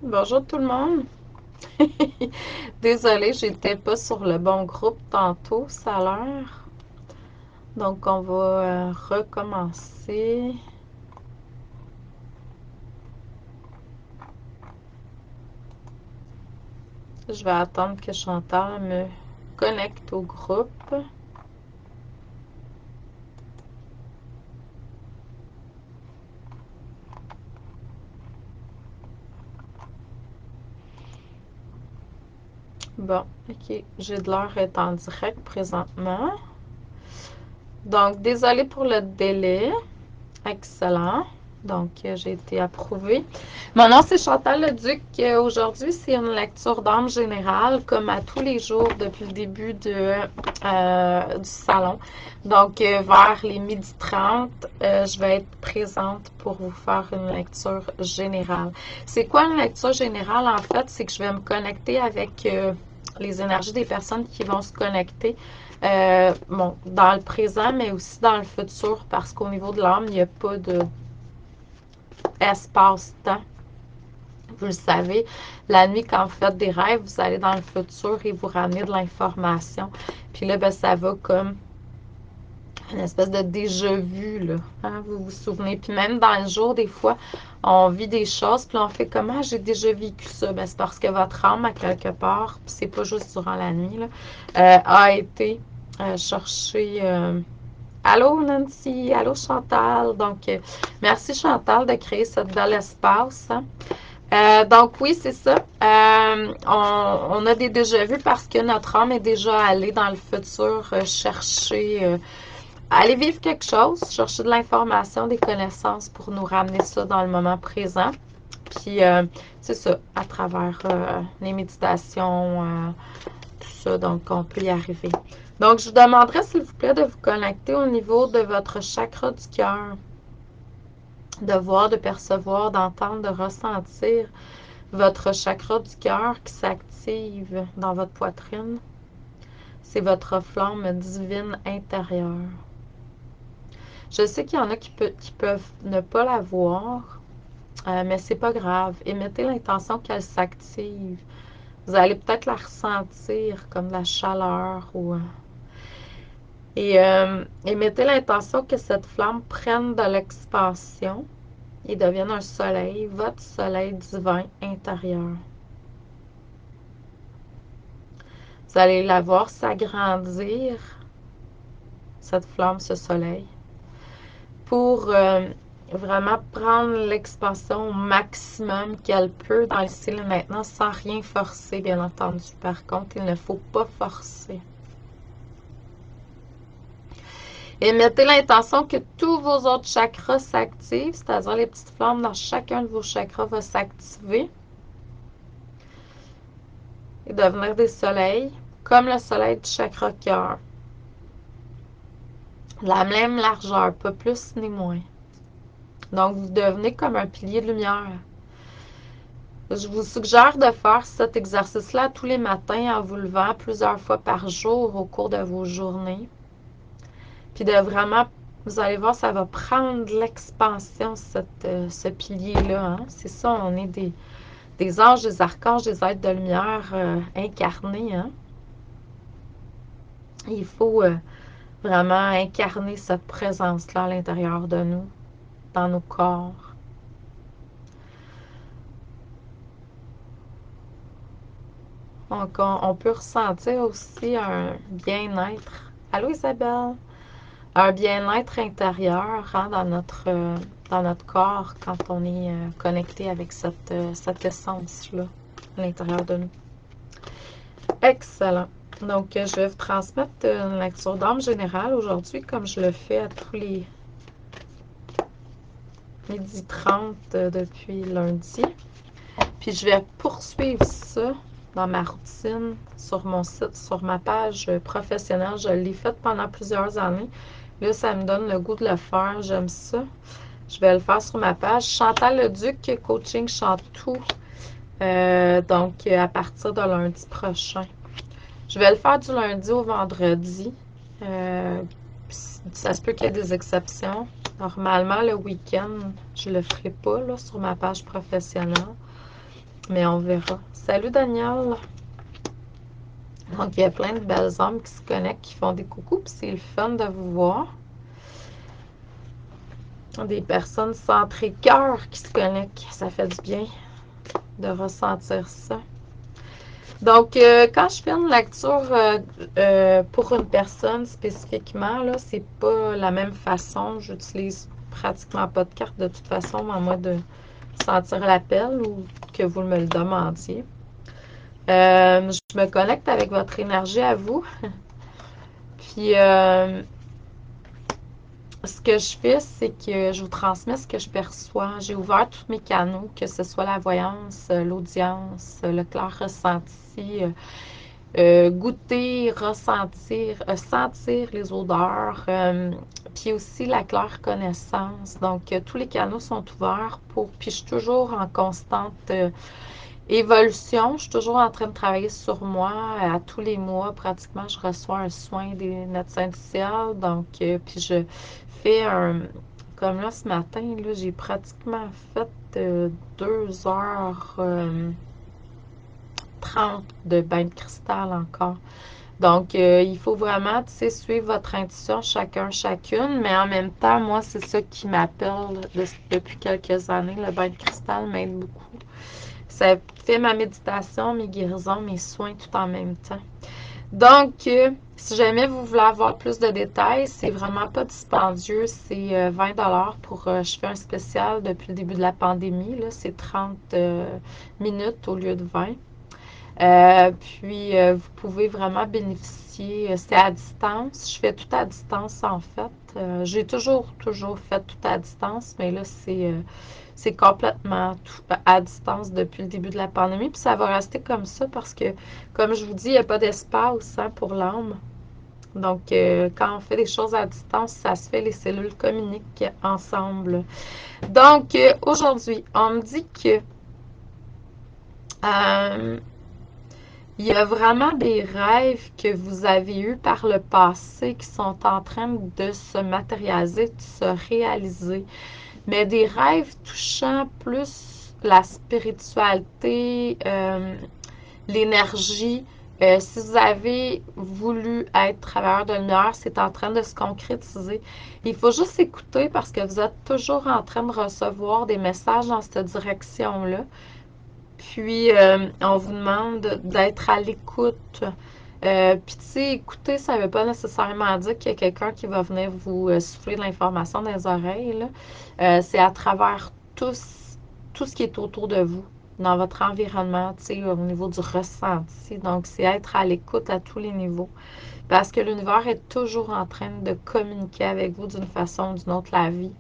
Bonjour tout le monde. Désolée, j'étais pas sur le bon groupe tantôt, ça a l'air. Donc on va recommencer. Je vais attendre que Chantal me connecte au groupe. Bon, ok, j'ai de l'air d'être en direct présentement. Donc, désolée pour le délai. Excellent. Donc, j'ai été approuvée. Mon nom, c'est Chantal Leduc. Aujourd'hui, c'est une lecture d'âme générale, comme à tous les jours depuis le début du salon. Donc, vers les 12h30, je vais être présente pour vous faire une lecture générale. C'est quoi une lecture générale? En fait, c'est que je vais me connecter avec les énergies des personnes qui vont se connecter bon, dans le présent, mais aussi dans le futur, parce qu'au niveau de l'âme, il n'y a pas d'espace-temps. Vous le savez, la nuit, quand vous faites des rêves, vous allez dans le futur et vous ramenez de l'information. Puis là, ben, ça va comme une espèce de déjà-vu, là. Hein, vous vous souvenez? Puis même dans le jour, des fois, on vit des choses, puis on fait comment j'ai déjà vécu ça? Ben, c'est parce que votre âme, à quelque part, puis c'est pas juste durant la nuit, là, a été chercher. Allô Nancy, allô Chantal. Donc, merci Chantal de créer ce bel espace. Hein. Donc oui, c'est ça. On a des déjà-vus parce que notre âme est déjà allée dans le futur chercher, aller vivre quelque chose, chercher de l'information, des connaissances pour nous ramener ça dans le moment présent. Puis c'est ça, à travers les méditations, tout ça, donc on peut y arriver. Donc je vous demanderais s'il vous plaît de vous connecter au niveau de votre chakra du cœur, de voir, de percevoir, d'entendre, de ressentir votre chakra du cœur qui s'active dans votre poitrine. C'est votre flamme divine intérieure. Je sais qu'il y en a qui peuvent ne pas la voir, mais c'est pas grave. Émettez l'intention qu'elle s'active. Vous allez peut-être la ressentir comme de la chaleur et mettez l'intention que cette flamme prenne de l'expansion et devienne un soleil, votre soleil divin intérieur. Vous allez la voir s'agrandir, cette flamme, ce soleil, pour vraiment prendre l'expansion au maximum qu'elle peut dans le style maintenant, sans rien forcer, bien entendu. Par contre, il ne faut pas forcer. Et mettez l'intention que tous vos autres chakras s'activent, c'est-à-dire les petites flammes dans chacun de vos chakras vont s'activer et devenir des soleils, comme le soleil du chakra cœur. La même largeur, pas plus ni moins. Donc, vous devenez comme un pilier de lumière. Je vous suggère de faire cet exercice-là tous les matins en vous levant plusieurs fois par jour au cours de vos journées. Puis de vraiment, vous allez voir, ça va prendre de l'expansion, ce pilier-là. Hein? C'est ça, on est des anges, des archanges, des êtres de lumière incarnés. Hein? Il faut vraiment incarner cette présence-là à l'intérieur de nous, dans nos corps. Donc, on peut ressentir aussi un bien-être. Allô Isabelle? Un bien-être intérieur hein, dans notre corps quand on est connecté avec cette essence-là à l'intérieur de nous. Excellent. Donc, je vais vous transmettre une lecture d'âme générale aujourd'hui, comme je le fais à tous les 12h30 depuis lundi. Puis, je vais poursuivre ça dans ma routine sur mon site, sur ma page professionnelle. Je l'ai faite pendant plusieurs années. Là, ça me donne le goût de le faire. J'aime ça. Je vais le faire sur ma page. Chantal Leduc, Coaching Chantou. Donc, à partir de lundi prochain. Je vais le faire du lundi au vendredi. Ça se peut qu'il y ait des exceptions. Normalement, le week-end, je ne le ferai pas là, sur ma page professionnelle. Mais on verra. Salut Daniel! Donc, il y a plein de belles âmes qui se connectent, qui font des coucous, puis c'est le fun de vous voir. Des personnes centrées cœur qui se connectent. Ça fait du bien de ressentir ça. Donc, quand je fais une lecture pour une personne spécifiquement, là, c'est pas la même façon. J'utilise pratiquement pas de carte de toute façon, à moins de sentir l'appel ou que vous me le demandiez. Je me connecte avec votre énergie à vous. Puis, ce que je fais, c'est que je vous transmets ce que je perçois. J'ai ouvert tous mes canaux, que ce soit la voyance, l'audience, le clair ressenti, goûter, ressentir, sentir les odeurs, puis aussi la claire connaissance. Donc, tous les canaux sont ouverts puis je suis toujours en constante évolution. Je suis toujours en train de travailler sur moi. À tous les mois, pratiquement, je reçois un soin des médecins du ciel. Donc, puis je fais un... Comme là, ce matin, là, j'ai pratiquement fait 2h30 de bain de cristal encore. Donc, il faut vraiment, tu sais, suivre votre intuition, chacun, chacune, mais en même temps, moi, c'est ça qui m'appelle depuis quelques années. Le bain de cristal m'aide beaucoup. Ça fait ma méditation, mes guérisons, mes soins tout en même temps. Donc, si jamais vous voulez avoir plus de détails, c'est vraiment pas dispendieux. C'est 20 $ pour. Je fais un spécial depuis le début de la pandémie. Là, c'est 30 minutes au lieu de 20. Puis, vous pouvez vraiment bénéficier. C'est à distance. Je fais tout à distance, en fait. J'ai toujours fait tout à distance, mais là, c'est complètement tout à distance depuis le début de la pandémie. Puis, ça va rester comme ça parce que, comme je vous dis, il n'y a pas d'espace pour l'âme. Donc, quand on fait des choses à distance, ça se fait, les cellules communiquent ensemble. Donc, aujourd'hui, on me dit que il y a vraiment des rêves que vous avez eus par le passé qui sont en train de se matérialiser, de se réaliser. Mais des rêves touchant plus la spiritualité, l'énergie. Si vous avez voulu être travailleur de lumière, c'est en train de se concrétiser. Il faut juste écouter parce que vous êtes toujours en train de recevoir des messages dans cette direction-là. Puis, on vous demande d'être à l'écoute. Puis, tu sais, écouter, ça ne veut pas nécessairement dire qu'il y a quelqu'un qui va venir vous souffler de l'information dans les oreilles. Là. C'est à travers tout ce qui est autour de vous, dans votre environnement, tu sais, au niveau du ressenti. Donc, c'est être à l'écoute à tous les niveaux. Parce que l'univers est toujours en train de communiquer avec vous d'une façon ou d'une autre la vie.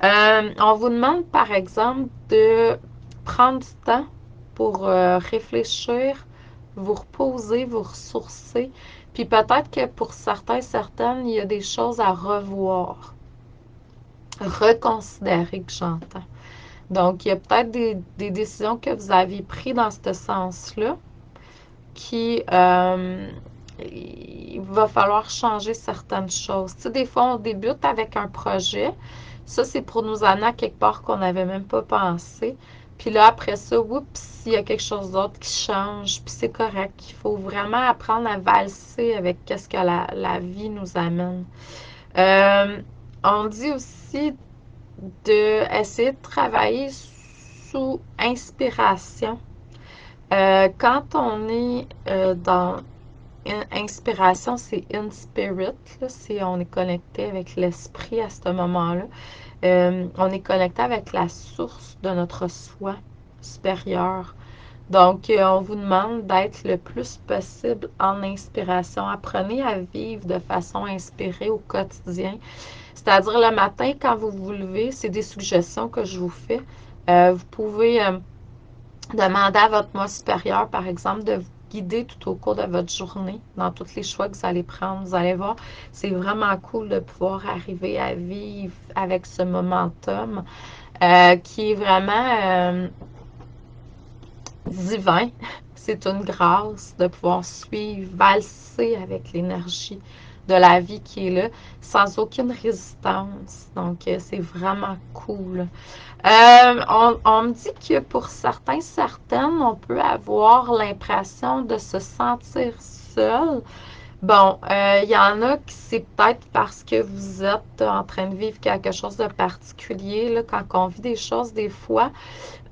On vous demande, par exemple, de prendre du temps pour réfléchir, vous reposer, vous ressourcer. Puis peut-être que pour certains, certaines, il y a des choses à revoir, reconsidérer que j'entends. Donc, il y a peut-être des décisions que vous avez prises dans ce sens-là qui il va falloir changer certaines choses. Tu sais, des fois, on débute avec un projet. Ça, c'est pour nous amener à quelque part qu'on n'avait même pas pensé. Puis là, après ça, oups, il y a quelque chose d'autre qui change. Puis c'est correct. Il faut vraiment apprendre à valser avec ce que la vie nous amène. On dit aussi d'essayer de travailler sous inspiration. Quand on est dans inspiration, c'est in spirit, là, on est connecté avec l'esprit à ce moment-là. On est connecté avec la source de notre soi supérieur. Donc, on vous demande d'être le plus possible en inspiration. Apprenez à vivre de façon inspirée au quotidien. C'est-à-dire le matin, quand vous vous levez, c'est des suggestions que je vous fais. Vous pouvez demander à votre moi supérieur, par exemple, de vous guider tout au cours de votre journée dans tous les choix que vous allez prendre. Vous allez voir, c'est vraiment cool de pouvoir arriver à vivre avec ce momentum qui est vraiment divin. C'est une grâce de pouvoir suivre, valser avec l'énergie de la vie qui est là, sans aucune résistance. Donc, c'est vraiment cool. On me dit que pour certains, certaines, on peut avoir l'impression de se sentir seul. Bon, il y en a qui c'est peut-être parce que vous êtes en train de vivre quelque chose de particulier, là, quand on vit des choses des fois.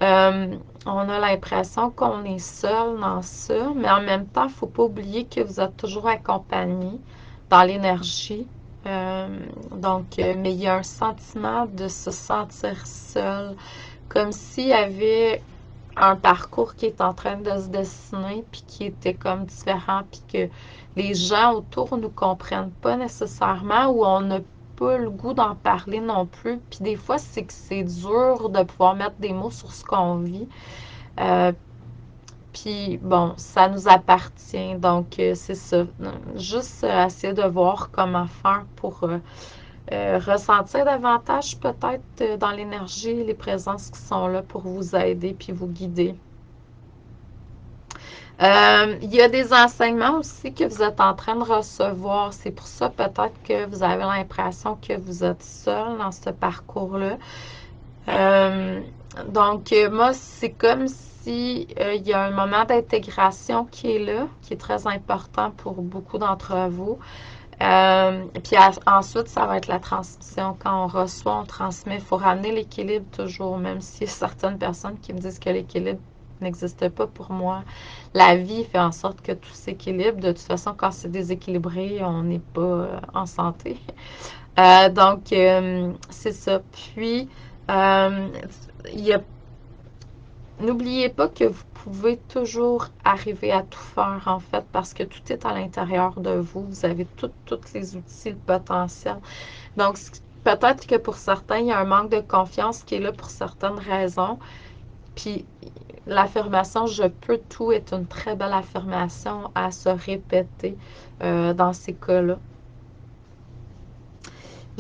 Euh, on a l'impression qu'on est seul dans ça, mais en même temps, il ne faut pas oublier que vous êtes toujours accompagné dans l'énergie. Euh, mais il y a un sentiment de se sentir seul, comme s'il y avait un parcours qui est en train de se dessiner, puis qui était comme différent, puis que les gens autour ne nous comprennent pas nécessairement, ou on n'a pas le goût d'en parler non plus. Puis des fois, c'est que c'est dur de pouvoir mettre des mots sur ce qu'on vit. Euh, puis bon, ça nous appartient, donc c'est ça. Juste essayer de voir comment faire pour ressentir davantage peut-être dans l'énergie les présences qui sont là pour vous aider puis vous guider. Il y a des enseignements aussi que vous êtes en train de recevoir. C'est pour ça peut-être que vous avez l'impression que vous êtes seul dans ce parcours-là. Euh, moi, c'est comme si il y a un moment d'intégration qui est là, qui est très important pour beaucoup d'entre vous. Ensuite, ça va être la transmission. Quand on reçoit, on transmet. Il faut ramener l'équilibre toujours, même s'il y a certaines personnes qui me disent que l'équilibre n'existe pas pour moi. La vie fait en sorte que tout s'équilibre. De toute façon, quand c'est déséquilibré, on n'est pas en santé. C'est ça. Puis, euh, il y a N'oubliez pas que vous pouvez toujours arriver à tout faire, en fait, parce que tout est à l'intérieur de vous. Vous avez tous les outils, le potentiel. Donc, peut-être que pour certains, il y a un manque de confiance qui est là pour certaines raisons. Puis, l'affirmation «je peux tout» est une très belle affirmation à se répéter dans ces cas-là.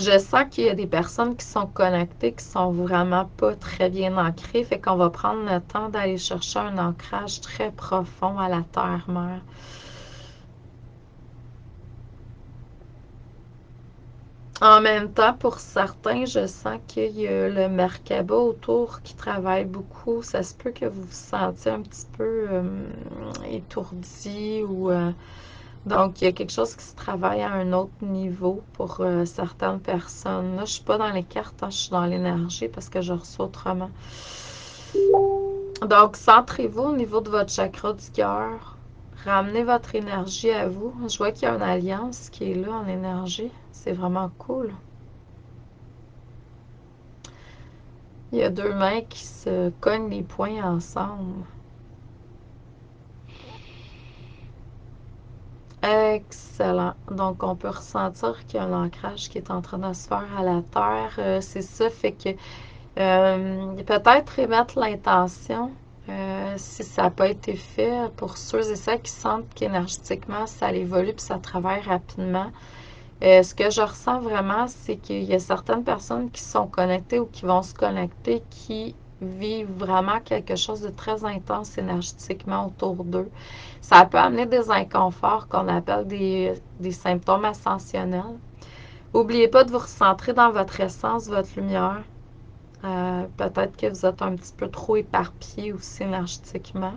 Je sens qu'il y a des personnes qui sont connectées, qui sont vraiment pas très bien ancrées, fait qu'on va prendre le temps d'aller chercher un ancrage très profond à la terre-mère. En même temps, pour certains, je sens qu'il y a le Merkaba autour qui travaille beaucoup. Ça se peut que vous vous sentiez un petit peu étourdi ou donc il y a quelque chose qui se travaille à un autre niveau pour certaines personnes. Là, je suis pas dans les cartes, hein, je suis dans l'énergie parce que je reçois autrement. Donc, centrez-vous au niveau de votre chakra du cœur. Ramenez votre énergie à vous. Je vois qu'il y a une alliance qui est là en énergie. C'est vraiment cool. Il y a deux mains qui se cognent les poings ensemble. Excellent. Donc, on peut ressentir qu'il y a un ancrage qui est en train de se faire à la terre. C'est ça, fait que peut-être émettre l'intention, si ça n'a pas été fait, pour ceux et celles qui sentent qu'énergétiquement, ça évolue et ça travaille rapidement. Ce que je ressens vraiment, c'est qu'il y a certaines personnes qui sont connectées ou qui vont se connecter qui vivent vraiment quelque chose de très intense énergétiquement autour d'eux. Ça peut amener des inconforts qu'on appelle des symptômes ascensionnels. N'oubliez pas de vous recentrer dans votre essence, votre lumière. Peut-être que vous êtes un petit peu trop éparpillé aussi énergétiquement.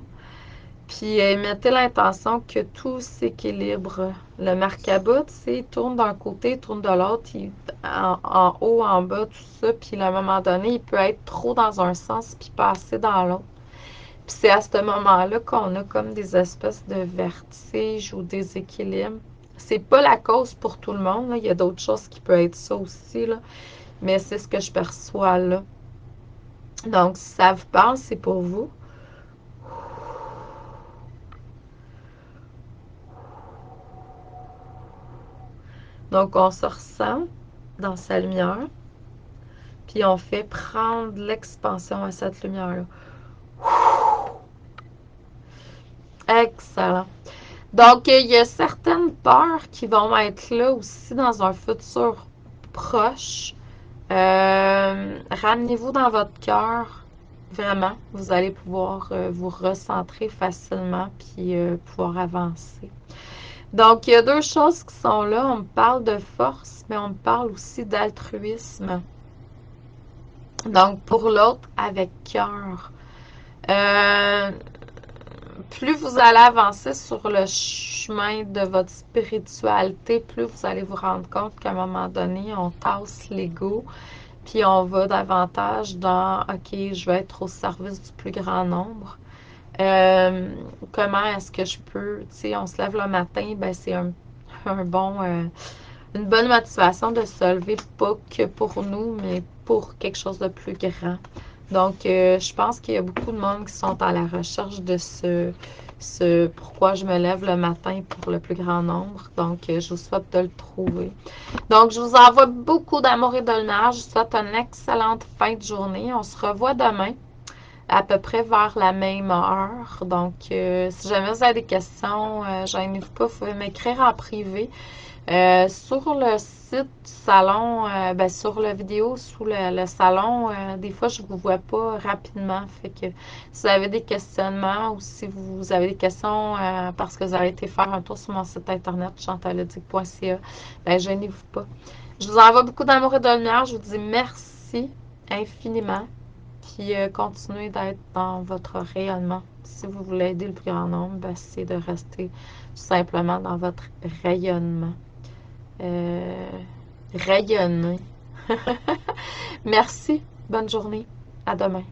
Puis mettez l'intention que tout s'équilibre. Le Merkaba, tu sais, il tourne d'un côté, il tourne de l'autre, en haut, en bas, tout ça. Puis à un moment donné, il peut être trop dans un sens puis passer dans l'autre. Puis c'est à ce moment-là qu'on a comme des espèces de vertiges ou déséquilibres. C'est pas la cause pour tout le monde, là. Il y a d'autres choses qui peuvent être ça aussi, là. Mais c'est ce que je perçois là. Donc, si ça vous parle, c'est pour vous. Donc, on se ressent dans sa lumière, puis on fait prendre l'expansion à cette lumière-là. Excellent. Donc, il y a certaines peurs qui vont être là aussi dans un futur proche. Ramenez-vous dans votre cœur. Vraiment, vous allez pouvoir vous recentrer facilement puis pouvoir avancer. Donc, il y a deux choses qui sont là. On me parle de force, mais on me parle aussi d'altruisme. Donc, pour l'autre, avec cœur. Euh, Plus vous allez avancer sur le chemin de votre spiritualité, plus vous allez vous rendre compte qu'à un moment donné, on tasse l'ego, puis on va davantage dans, OK, je vais être au service du plus grand nombre. Euh, Comment est-ce que je peux, tu sais, on se lève le matin, ben c'est un bon, une bonne motivation de se lever, pas que pour nous, mais pour quelque chose de plus grand. Donc, je pense qu'il y a beaucoup de monde qui sont à la recherche de ce pourquoi je me lève le matin pour le plus grand nombre. Donc, je vous souhaite de le trouver. Donc, je vous envoie beaucoup d'amour et de lumière. Je vous souhaite une excellente fin de journée. On se revoit demain à peu près vers la même heure. Donc, si jamais vous avez des questions, gênez-vous pas, vous pouvez m'écrire en privé. Sur le site du salon, ben, sur la vidéo, sous le salon, des fois, je ne vous vois pas rapidement. Fait que si vous avez des questionnements ou si vous avez des questions parce que vous avez été faire un tour sur mon site internet chantalodic.ca, ben, gênez-vous pas. Je vous envoie beaucoup d'amour et de lumière. Je vous dis merci infiniment. Puis continuez d'être dans votre rayonnement. Si vous voulez aider le plus grand nombre, ben, c'est de rester tout simplement dans votre rayonnement. Euh, Rayonner. Merci. Bonne journée. À demain.